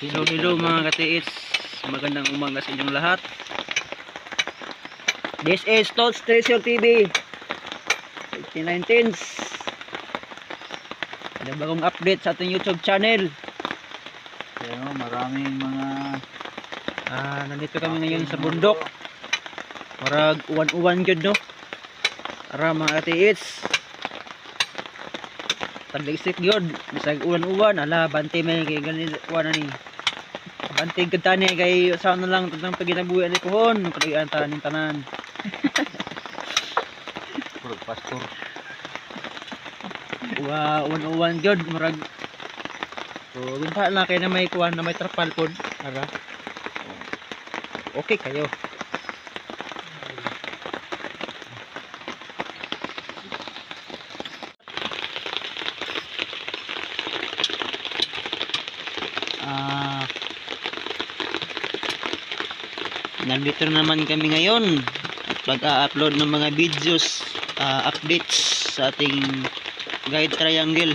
Hello mga katiis, magandang umaga sa inyong lahat. This is Tots Treasure TV 2019. Ada bagong update sa ating YouTube channel. Kaya maraming mga nandito kami ngayon sa bundok. Marag uwan-uwan gyud no. Ara mga katiis. Taglisik gyud, bisag uwan-uwan, ala bante may kay ganito uwan ani. Banting kita ni kay saan na lang tentang paginabuhi ni pohon nung kalayan tanin tanan. puro pastor. Uwan gyud murag. So binta na kay na may kuwan na may trapal pod ara. Okay kayo. Nandito naman kami ngayon at pag-upload ng mga videos, updates sa ating guide triangle,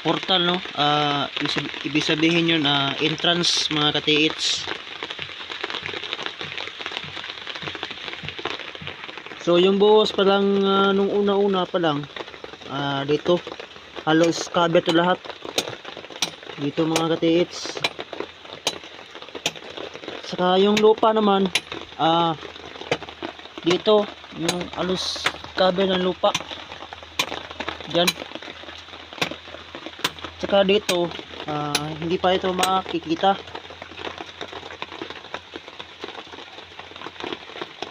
portal no, ibig sabihin yun entrance mga katiits. So yung buhos pa lang nung una-una pa lang dito halos cover to lahat dito mga katiits. Saka yung lupa naman dito yung halos cover ng lupa dyan. Saka dito hindi pa ito makikita.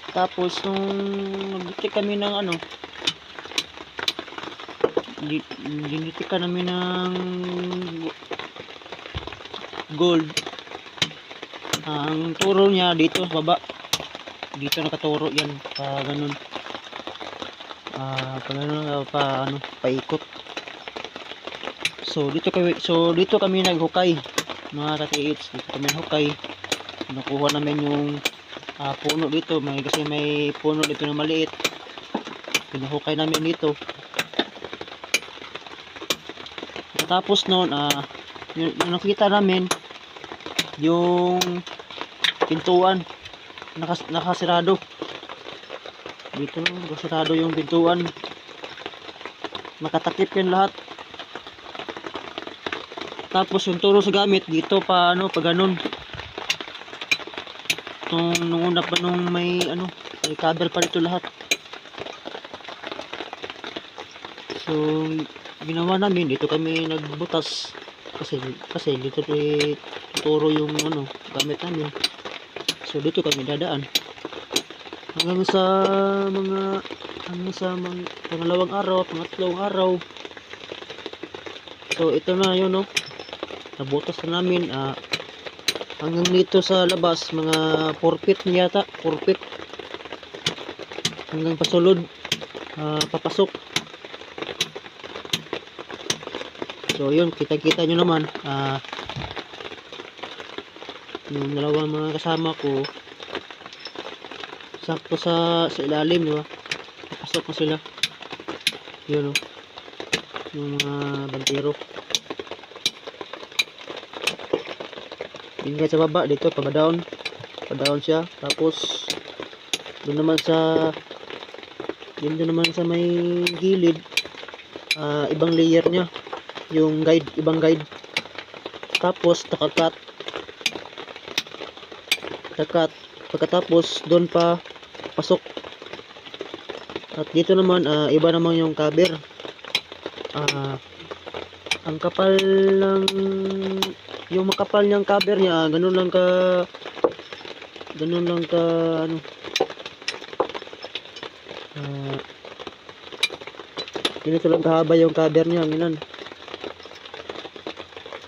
Tapos nung nag-detect kami ng diniteka namin ng gold. Ang turo niya dito sa baba, dito nakaturo yan pa ganun, paikot. So dito kami naghukay mga katiits. Dito kami naghukay, nakuha namin yung puno dito, kasi may puno dito na maliit, pinuhukay namin dito. Tapos noon yung nakita namin yung pintuan nakasirado dito, nakasirado yung pintuan, nakatakip yan lahat. Tapos yung turo sa gamit dito pa pa ganun. Nung una pa nung may may cover pa dito lahat. So ginawa namin dito kami nagbutas kasi dito turo yung gamit namin. So dito kami dadaan hanggang sa pangalawang araw, pangatlong araw. So ito na yun nabutas na namin hanggang dito sa labas, mga 4 feet na yata, 4 feet hanggang pasulod, papasok. So yun, kita nyo naman yung dalawang mga kasama ko sakto sa ilalim, diba? Papasok na sila yun yung bantero. Hingga sa baba dito, pa-down siya. Tapos doon naman sa may gilid, ibang layer niya yung guide, ibang guide. Tapos nakakat, pagkatapos doon pa pasok. At dito naman iba naman yung cover. Ang kapal ng yung makapal niyang cover niya, ganun lang ka ganito lang kahaba yung cover niya, ganun.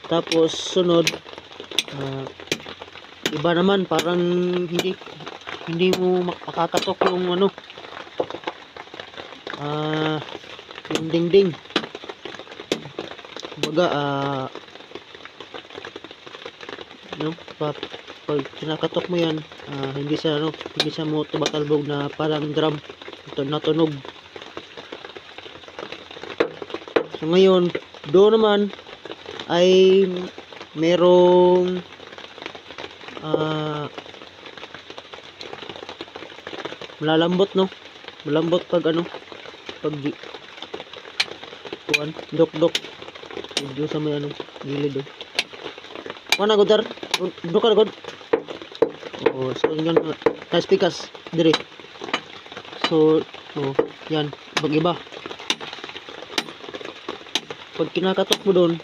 Tapos sunod iba naman, parang hindi mo makakatok yung yung dingding. Kumbaga pag kinakatok mo yan, hindi siya mo tumatalbog na parang drum natunog. So ngayon Doon naman ay merong malalambot, no? Malambot pag ano, pag kuan, dok-dok. Medyo sa may ano, gilid oh. Mana godar? Dukar god. Oh, so yan nice pikas dire. So, oh, yan, pag-iba. Pag kinakatok mo doon,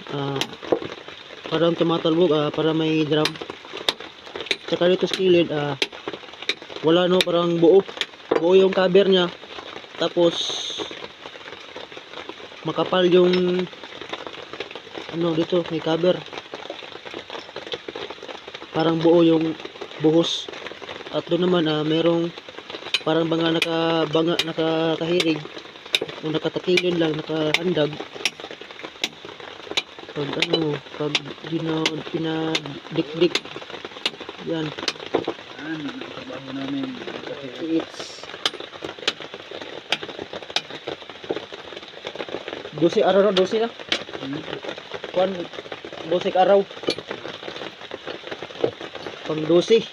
parang tumatalbog, para may drum. Tsaka dito sa kilid, wala no, parang buo. Buo yung cover niya. Tapos, makapal yung ano dito, may cover. Parang buo yung buhos. At doon naman, merong parang nakakahirig. O nakatakilin lang, nakahandag. Pag ano, pag pinadikdik. Yan. Yan, ang trabaho namin. It's 12 araw na, 12 na. Kuan, 12 araw. Pang 12.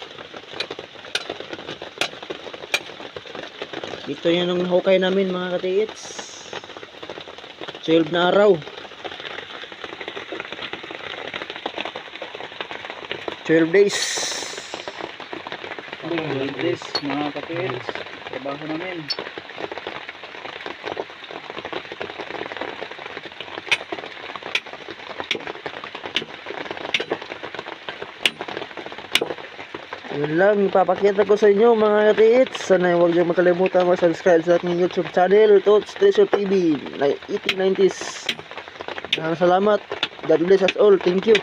Dito yan ang hukay namin mga katiits. 12 na araw. 12 days. This, mga kapils, trabaho namin. Yun lang, ipapakita ko sa inyo mga katiits. Sana huwag niyo makalimutan mag-subscribe sa aking YouTube channel, Tots Treasure TV, 1890s. Salamat. God bless us all. Thank you.